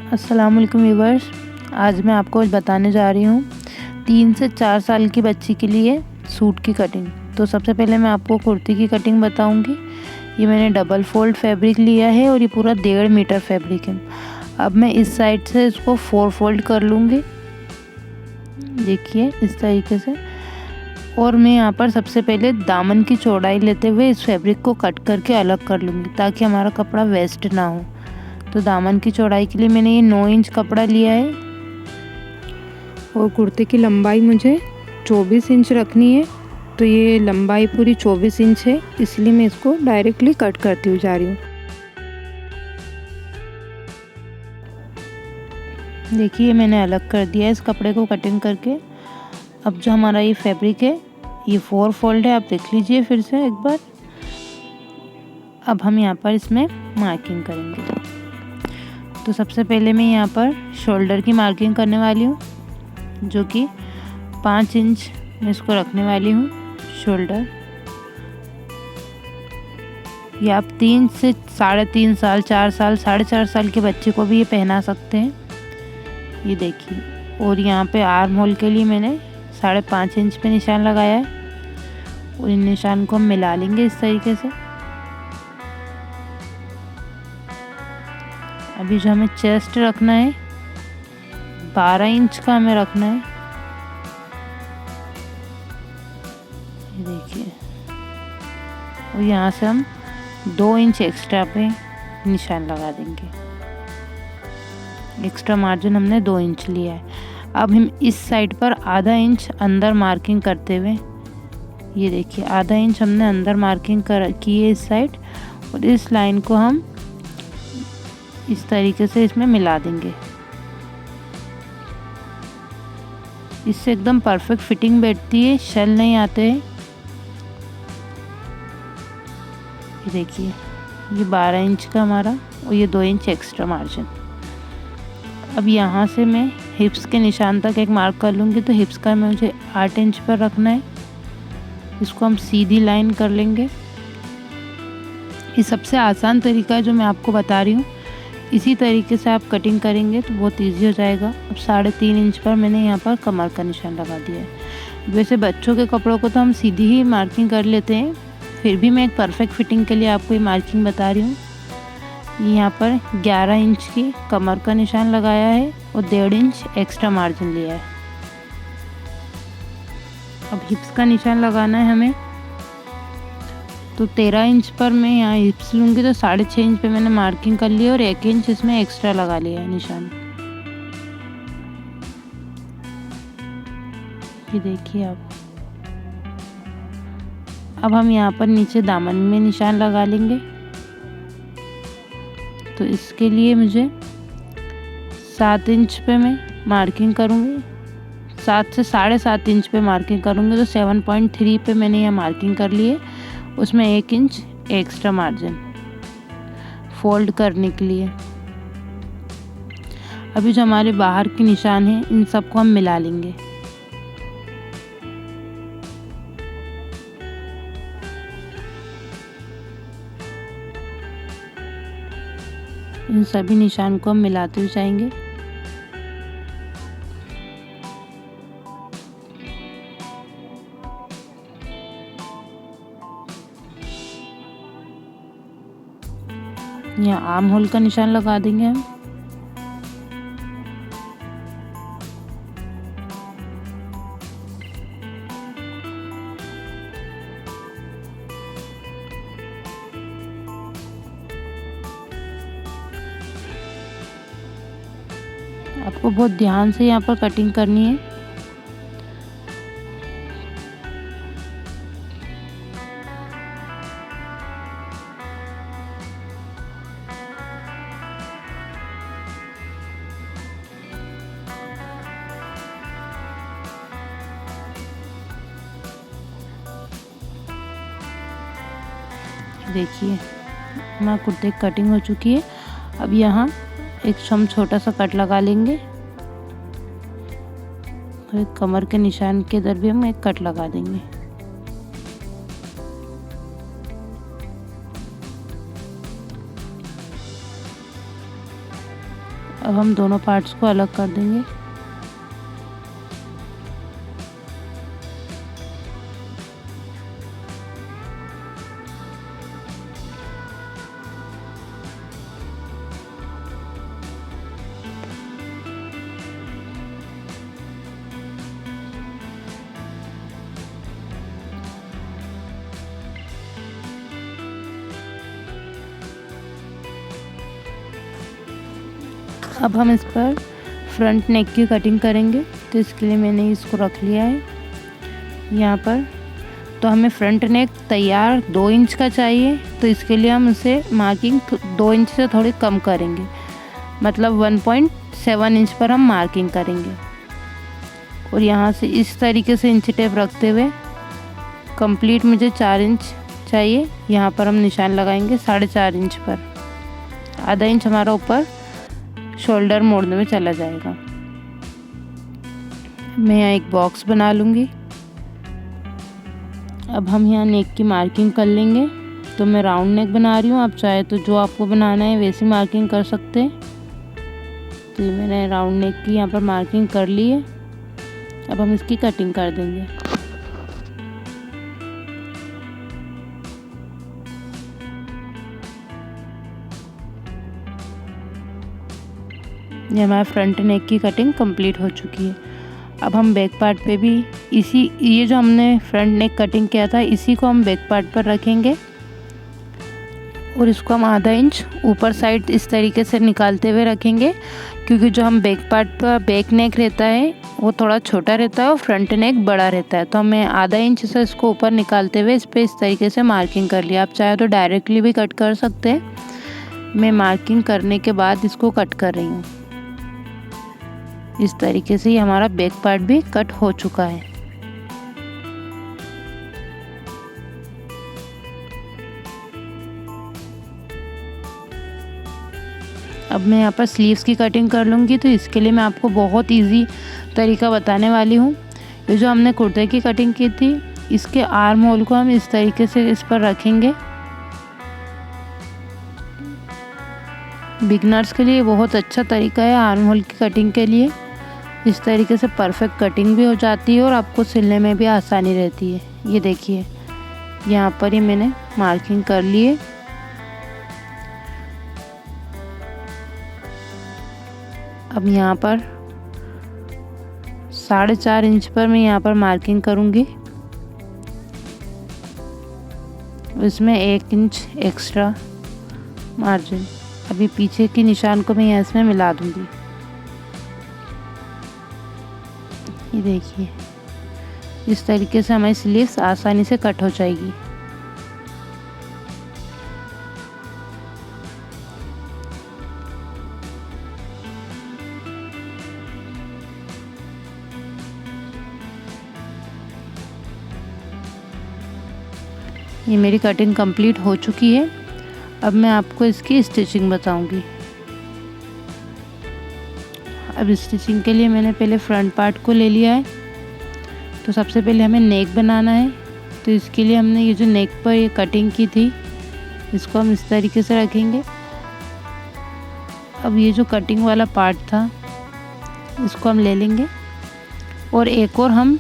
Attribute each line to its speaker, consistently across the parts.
Speaker 1: अस्सलाम वालेकुम व्यूवर्स। आज मैं आपको बताने जा रही हूँ 3 से 4 साल की बच्ची के लिए सूट की कटिंग। तो सबसे पहले मैं आपको कुर्ती की कटिंग बताऊँगी। ये मैंने डबल फोल्ड फैब्रिक लिया है और ये पूरा 1.5 मीटर फैब्रिक है। अब मैं इस साइड से इसको 4 फोल्ड कर लूँगी, देखिए इस तरीके से। और मैं यहाँ पर सबसे पहले दामन की चौड़ाई लेते हुए इस फैब्रिक को कट करके अलग कर लूँगी ताकि हमारा कपड़ा वेस्ट ना हो। तो दामन की चौड़ाई के लिए मैंने ये 9 इंच कपड़ा लिया है और कुर्ते की लंबाई मुझे 24 इंच रखनी है। तो ये लंबाई पूरी 24 इंच है, इसलिए मैं इसको डायरेक्टली कट करती हुई जा रही हूँ। देखिए मैंने अलग कर दिया है इस कपड़े को कटिंग करके। अब जो हमारा ये फैब्रिक है ये 4 फोल्ड है, आप देख लीजिए फिर से एक बार। अब हम यहाँ पर इसमें मार्किंग करेंगे। तो सबसे पहले मैं यहाँ पर शोल्डर की मार्किंग करने वाली हूँ, जो कि 5 इंच मैं इसको रखने वाली हूँ शोल्डर। ये आप 3 से 3.5 साल, 4 साल, 4.5 साल के बच्चे को भी ये पहना सकते हैं। ये देखिए। और यहाँ पे आर्म होल के लिए मैंने 5.5 इंच पे निशान लगाया है और इन निशान को हम मिला लेंगे इस तरीके से। अभी जो हमें चेस्ट रखना है 12 इंच का हमें रखना है, ये देखिए। और यहाँ से हम 2 इंच एक्स्ट्रा पे निशान लगा देंगे। एक्स्ट्रा मार्जिन हमने 2 इंच लिया है। अब हम इस साइड पर आधा इंच अंदर मार्किंग करते हुए, ये देखिए आधा इंच हमने अंदर मार्किंग की है इस साइड। और इस लाइन को हम इस तरीके से इसमें मिला देंगे। इससे एकदम परफेक्ट फिटिंग बैठती है, शल नहीं आते हैं। ये देखिए ये 12 इंच का हमारा और ये 2 इंच एक्स्ट्रा मार्जिन। अब यहाँ से मैं हिप्स के निशान तक एक मार्क कर लूँगी। तो हिप्स का मुझे 8 इंच पर रखना है। इसको हम सीधी लाइन कर लेंगे। ये सबसे आसान तरीका है जो मैं आपको बता रही हूँ। इसी तरीके से आप कटिंग करेंगे तो बहुत इजी हो जाएगा। अब 3.5 इंच पर मैंने यहाँ पर कमर का निशान लगा दिया है। वैसे बच्चों के कपड़ों को तो हम सीधी ही मार्किंग कर लेते हैं, फिर भी मैं एक परफेक्ट फिटिंग के लिए आपको ये मार्किंग बता रही हूँ। यहाँ पर 11 इंच की कमर का निशान लगाया है और 1.5 इंच एक्स्ट्रा मार्जिन लिया है। अब हिप्स का निशान लगाना है हमें। तो 13 इंच पर मैं यहाँ हिप्स लूँगी तो 6.5 इंच पे मैंने मार्किंग कर ली और 1 इंच इसमें एक्स्ट्रा लगा लिया है निशान। ये देखिए आप। अब हम यहाँ पर नीचे दामन में निशान लगा लेंगे। तो इसके लिए मुझे 7 इंच पे मैं मार्किंग करूँगी, 7 से 7.5 इंच पे मार्किंग करूँगी। तो 7.3 पे मैंने यहाँ मार्किंग कर ली है, उसमें 1 इंच एक्स्ट्रा मार्जिन फोल्ड करने के लिए। अभी जो हमारे बाहर के निशान हैं इन सबको हम मिला लेंगे। इन सभी निशान को हम मिलाते हुए जाएंगे। यहाँ आर्म होल का निशान लगा देंगे हम। आपको बहुत ध्यान से यहाँ पर कटिंग करनी है। देखिए हमारा कुर्ते की कटिंग हो चुकी है। अब यहाँ एक हम छोटा सा कट लगा लेंगे और एक कमर के निशान के इधर भी हम एक कट लगा देंगे। अब हम दोनों पार्ट्स को अलग कर देंगे। अब हम इस पर फ्रंट नेक की कटिंग करेंगे, तो इसके लिए मैंने इसको रख लिया है यहाँ पर। तो हमें फ्रंट नेक तैयार 2 इंच का चाहिए, तो इसके लिए हम उसे मार्किंग 2 इंच से थोड़ी कम करेंगे, मतलब 1.7 इंच पर हम मार्किंग करेंगे। और यहाँ से इस तरीके से इंची टेप रखते हुए कंप्लीट मुझे 4 इंच चाहिए, यहाँ पर हम निशान लगाएंगे 4.5 इंच पर। आधा इंच हमारा ऊपर शोल्डर मोड़ने में चला जाएगा। मैं यहाँ एक बॉक्स बना लूँगी। अब हम यहाँ नेक की मार्किंग कर लेंगे। तो मैं राउंड नेक बना रही हूँ, आप चाहे तो जो आपको बनाना है वैसी मार्किंग कर सकते हैं। तो ये मैंने राउंड नेक की यहाँ पर मार्किंग कर ली है। अब हम इसकी कटिंग कर देंगे। ये हमारा फ्रंट नेक की कटिंग कंप्लीट हो चुकी है। अब हम बैक पार्ट पे भी ये जो हमने फ्रंट नेक कटिंग किया था इसी को हम बैक पार्ट पर रखेंगे और इसको हम आधा इंच ऊपर साइड इस तरीके से निकालते हुए रखेंगे, क्योंकि जो हम बैक पार्ट पर बैक नेक रहता है वो थोड़ा छोटा रहता है और फ्रंट नेक बड़ा रहता है। तो हमें आधा इंच से इसको ऊपर निकालते हुए इस पर इस तरीके से मार्किंग कर लिया। आप चाहे तो डायरेक्टली भी कट कर सकते हैं। मैं मार्किंग करने के बाद इसको कट कर रही हूँ। इस तरीके से ही हमारा बैक पार्ट भी कट हो चुका है। अब मैं यहाँ पर स्लीव्स की कटिंग कर लूँगी, तो इसके लिए मैं आपको बहुत इजी तरीका बताने वाली हूँ। ये जो हमने कुर्ते की कटिंग की थी, इसके आर्म होल को हम इस तरीके से इस पर रखेंगे। बिगनर्स के लिए बहुत अच्छा तरीका है आर्म होल की कटिंग के लिए। इस तरीके से परफेक्ट कटिंग भी हो जाती है और आपको सिलने में भी आसानी रहती है। ये देखिए यहाँ पर ही मैंने मार्किंग कर ली है। अब यहाँ पर 4.5 इंच पर मैं यहाँ पर मार्किंग करूँगी। इसमें 1 इंच एक्स्ट्रा मार्जिन, अभी पीछे की निशान को मैं यहाँ इसमें मिला दूँगी। ये देखिए इस तरीके से हमारी स्लीव्स आसानी से कट हो जाएगी। ये मेरी कटिंग कंप्लीट हो चुकी है। अब मैं आपको इसकी स्टिचिंग बताऊंगी। अब स्टिचिंग के लिए मैंने पहले फ्रंट पार्ट को ले लिया है। तो सबसे पहले हमें नेक बनाना है। तो इसके लिए हमने ये जो नेक पर ये कटिंग की थी इसको हम इस तरीके से रखेंगे। अब ये जो कटिंग वाला पार्ट था इसको हम ले लेंगे और एक और हम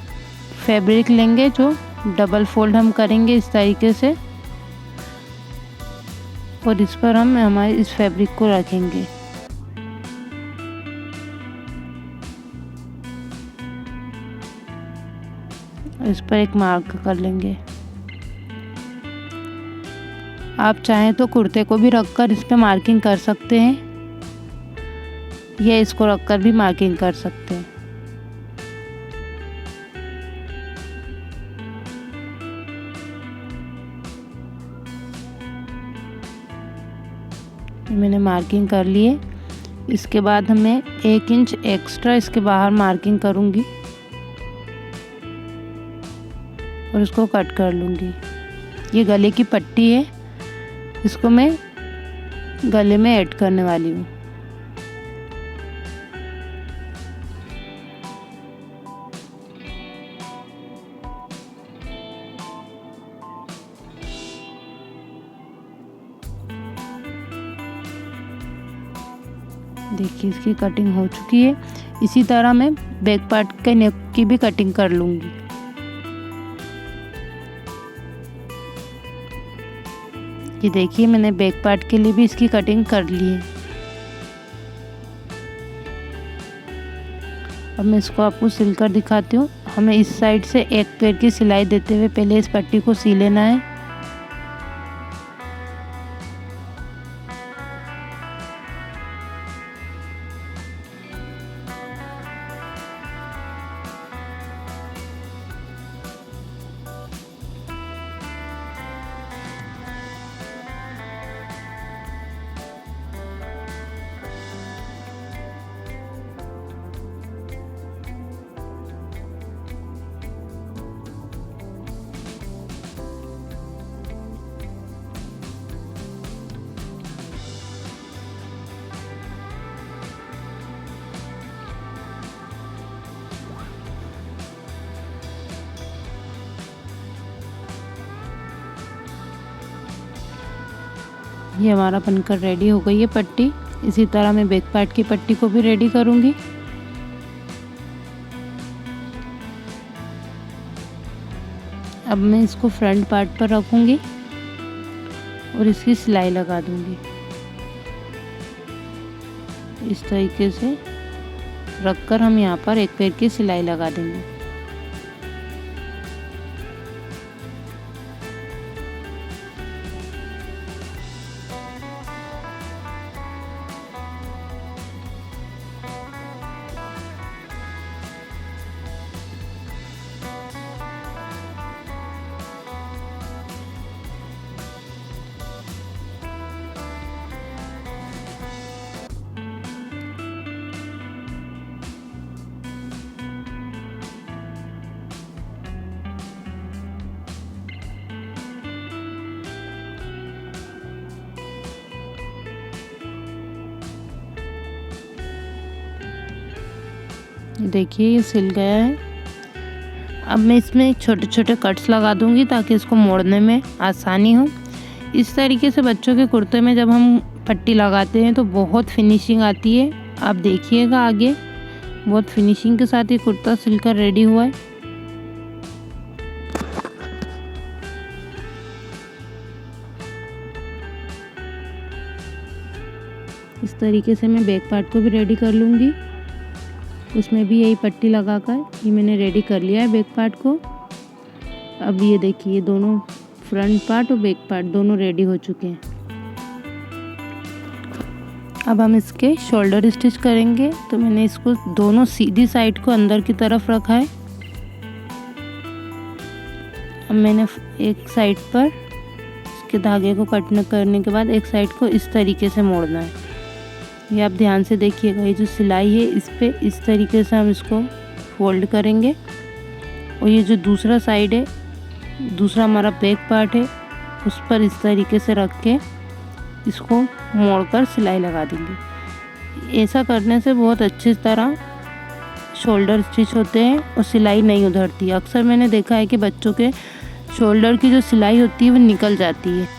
Speaker 1: फैब्रिक लेंगे जो डबल फोल्ड हम करेंगे इस तरीके से, और इस पर हम हमारे इस फैब्रिक को रखेंगे। इस पर एक मार्क कर लेंगे। आप चाहें तो कुर्ते को भी रखकर इस पर मार्किंग कर सकते हैं या इसको रखकर भी मार्किंग कर सकते हैं। मैंने मार्किंग कर ली है। इसके बाद हमें 1 इंच एक्स्ट्रा इसके बाहर मार्किंग करूँगी और इसको कट कर लूँगी। ये गले की पट्टी है, इसको मैं गले में ऐड करने वाली हूँ। देखिए इसकी कटिंग हो चुकी है। इसी तरह मैं बैक पार्ट के नेक की भी कटिंग कर लूँगी। ये देखिए मैंने बैक पार्ट के लिए भी इसकी कटिंग कर ली है। अब मैं इसको आपको सिलकर दिखाती हूँ। हमें इस साइड से एक पैर की सिलाई देते हुए पहले इस पट्टी को सी लेना है। ये हमारा बनकर रेडी हो गई है पट्टी। इसी तरह मैं बैक पार्ट की पट्टी को भी रेडी करूँगी। अब मैं इसको फ्रंट पार्ट पर रखूँगी और इसकी सिलाई लगा दूँगी। इस तरीके से रखकर हम यहाँ पर एक पैर की सिलाई लगा देंगे। देखिए ये सिल गया है। अब मैं इसमें छोटे छोटे कट्स लगा दूंगी ताकि इसको मोड़ने में आसानी हो। इस तरीके से बच्चों के कुर्ते में जब हम पट्टी लगाते हैं तो बहुत फिनिशिंग आती है। आप देखिएगा आगे बहुत फिनिशिंग के साथ ये कुर्ता सिलकर रेडी हुआ है। इस तरीके से मैं बैक पार्ट को भी रेडी कर लूँगी। उसमें भी यही पट्टी लगाकर ये मैंने रेडी कर लिया है बैक पार्ट को। अब ये देखिए दोनों फ्रंट पार्ट और बैक पार्ट दोनों रेडी हो चुके हैं। अब हम इसके शोल्डर स्टिच करेंगे। तो मैंने इसको दोनों सीधी साइड को अंदर की तरफ रखा है। अब मैंने एक साइड पर इसके धागे को कट करने के बाद एक साइड को इस तरीके से मोड़ना है। ये आप ध्यान से देखिएगा, ये जो सिलाई है इस पे इस तरीके से हम इसको फोल्ड करेंगे और ये जो दूसरा साइड है, दूसरा हमारा बैक पार्ट है, उस पर इस तरीके से रख के इसको मोड़कर सिलाई लगा देंगे। ऐसा करने से बहुत अच्छी तरह शोल्डर स्टिच होते हैं और सिलाई नहीं उधरती। अक्सर मैंने देखा है कि बच्चों के शोल्डर की जो सिलाई होती है वो निकल जाती है।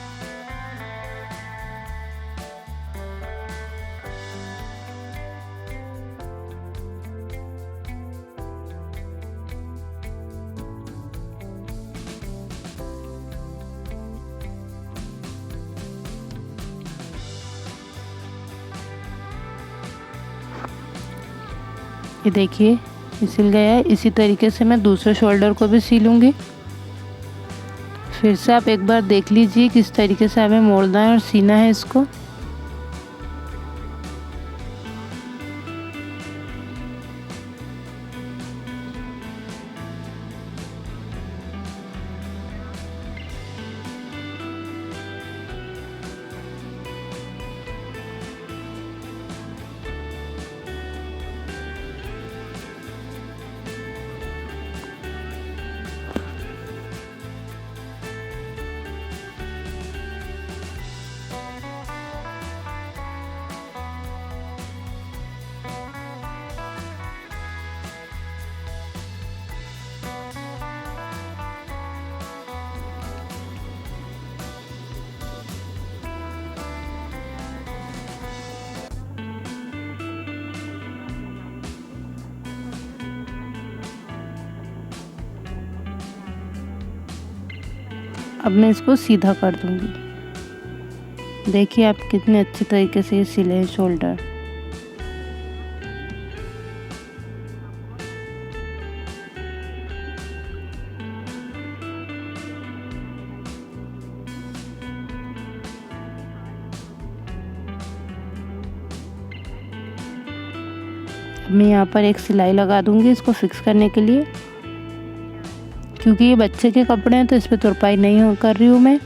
Speaker 1: ये देखिए ये सिल गया है। इसी तरीके से मैं दूसरे शोल्डर को भी सिलूँगी। फिर से आप एक बार देख लीजिए किस तरीके से हमें मोड़ना है और सीना है इसको। अब मैं इसको सीधा कर दूंगी। देखिए आप कितने अच्छे तरीके से ये सिले हैं शोल्डर। अब मैं यहाँ पर एक सिलाई लगा दूंगी इसको फिक्स करने के लिए, क्योंकि ये बच्चे के कपड़े हैं तो इस पर तुरपाई नहीं कर रही हूँ मैं।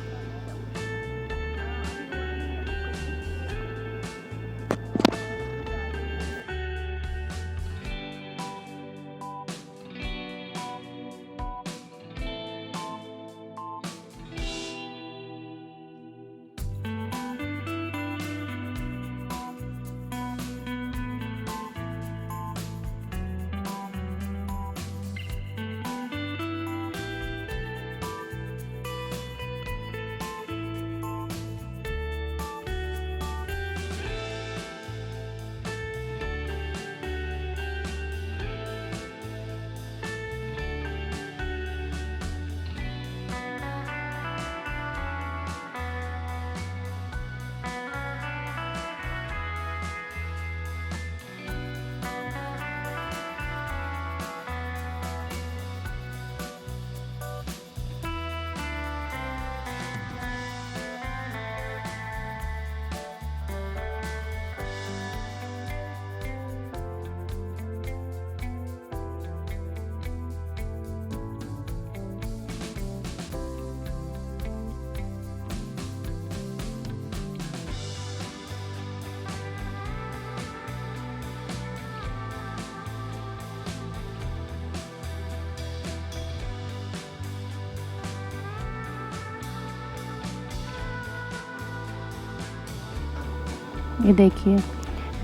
Speaker 1: ये देखिए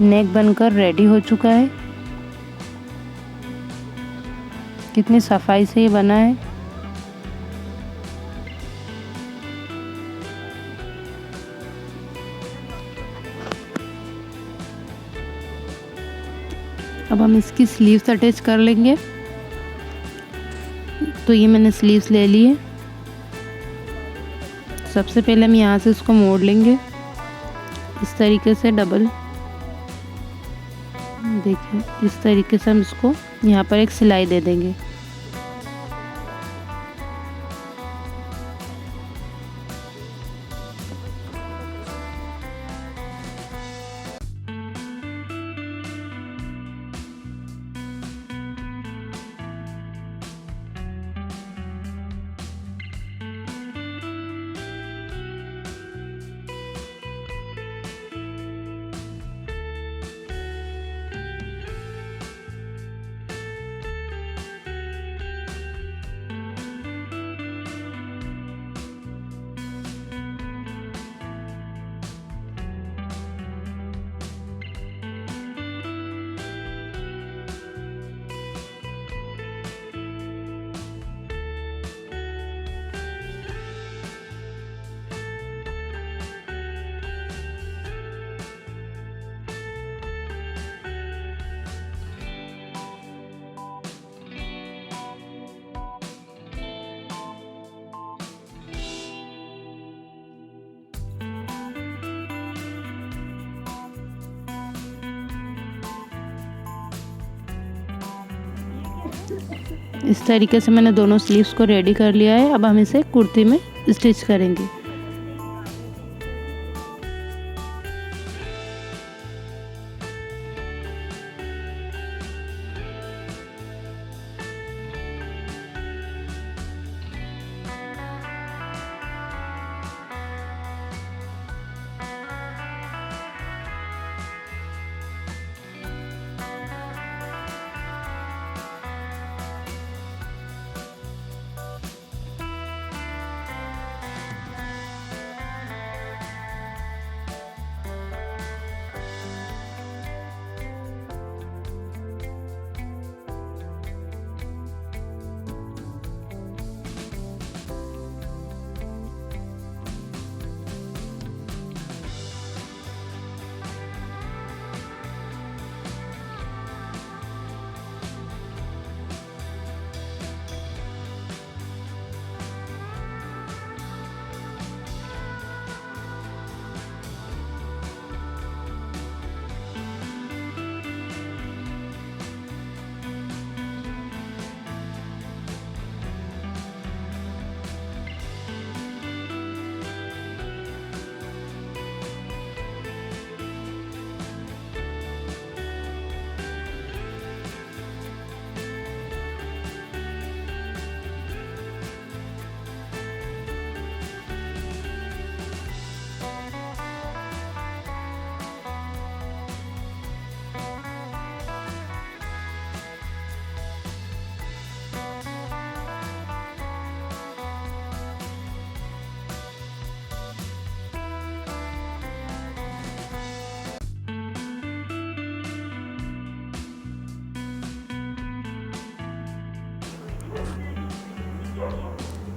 Speaker 1: नेक बनकर रेडी हो चुका है। कितनी सफाई से ये बना है। अब हम इसकी स्लीव्स अटैच कर लेंगे। तो ये मैंने स्लीव्स ले ली है। सबसे पहले हम यहाँ से इसको मोड़ लेंगे इस तरीके से डबल। देखिए इस तरीके से हम इसको यहाँ पर एक सिलाई दे देंगे। इस तरीके से मैंने दोनों स्लीव्स को रेडी कर लिया है। अब हम इसे कुर्ती में स्टिच करेंगे।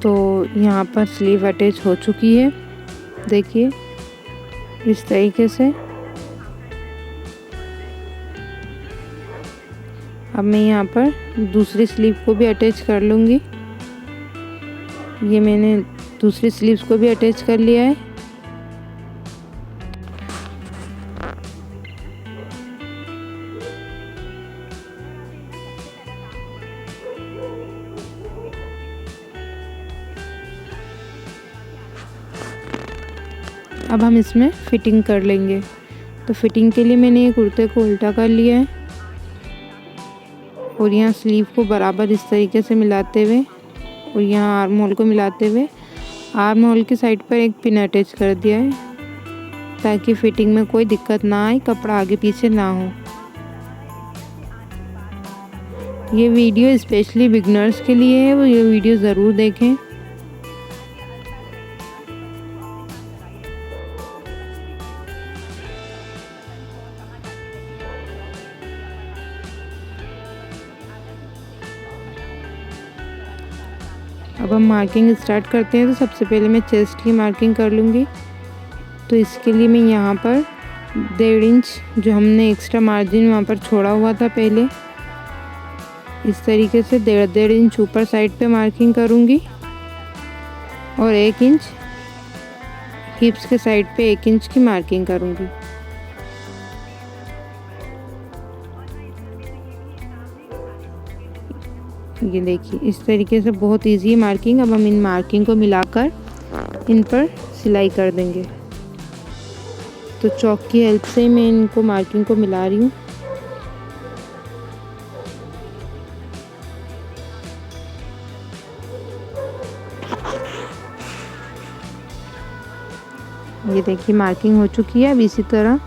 Speaker 1: तो यहाँ पर स्लीव अटैच हो चुकी है, देखिए इस तरीके से। अब मैं यहाँ पर दूसरी स्लीव को भी अटैच कर लूँगी। ये मैंने दूसरी स्लीव्स को भी अटैच कर लिया है। अब हम इसमें फिटिंग कर लेंगे। तो फिटिंग के लिए मैंने ये कुर्ते को उल्टा कर लिया है और यहाँ स्लीव को बराबर इस तरीके से मिलाते हुए और यहाँ आर्म होल को मिलाते हुए आर्म होल की साइड पर एक पिन अटैच कर दिया है, ताकि फिटिंग में कोई दिक्कत ना आए, कपड़ा आगे पीछे ना हो। ये वीडियो स्पेशली बिगनर्स के लिए है, वो ये वीडियो ज़रूर देखें। अब हम मार्किंग स्टार्ट करते हैं। तो सबसे पहले मैं चेस्ट की मार्किंग कर लूँगी। तो इसके लिए मैं यहाँ पर 1.5 इंच जो हमने एक्स्ट्रा मार्जिन वहाँ पर छोड़ा हुआ था पहले, इस तरीके से 1.5 इंच ऊपर साइड पे मार्किंग करूँगी और 1 इंच हिप्स के साइड पे 1 इंच की मार्किंग करूँगी। ये देखिए इस तरीके से बहुत इजी है मार्किंग। अब हम इन मार्किंग को मिलाकर इन पर सिलाई कर देंगे। तो चॉक की हेल्प से मैं इनको मार्किंग को मिला रही हूँ। ये देखिए मार्किंग हो चुकी है। अब इसी तरह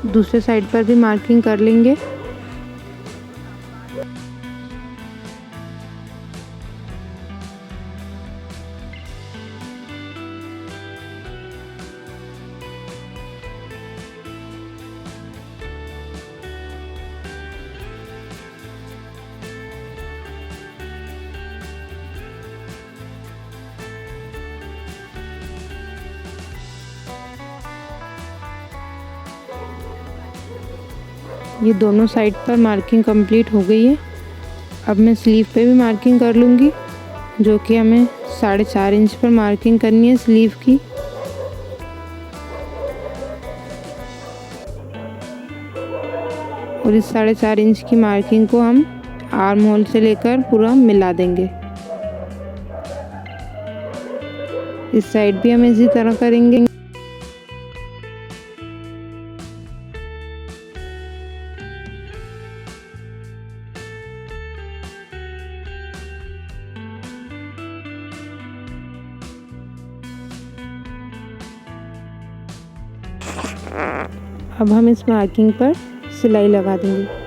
Speaker 1: दूसरे साइड पर भी मार्किंग कर लेंगे। ये दोनों साइड पर मार्किंग कंप्लीट हो गई है। अब मैं स्लीव पे भी मार्किंग कर लूँगी, जो कि हमें 4.5 इंच पर मार्किंग करनी है स्लीव की। और इस 4.5 इंच की मार्किंग को हम आर्म होल से लेकर पूरा मिला देंगे। इस साइड भी हम इसी तरह करेंगे। अब हम इस मार्किंग पर सिलाई लगा देंगे।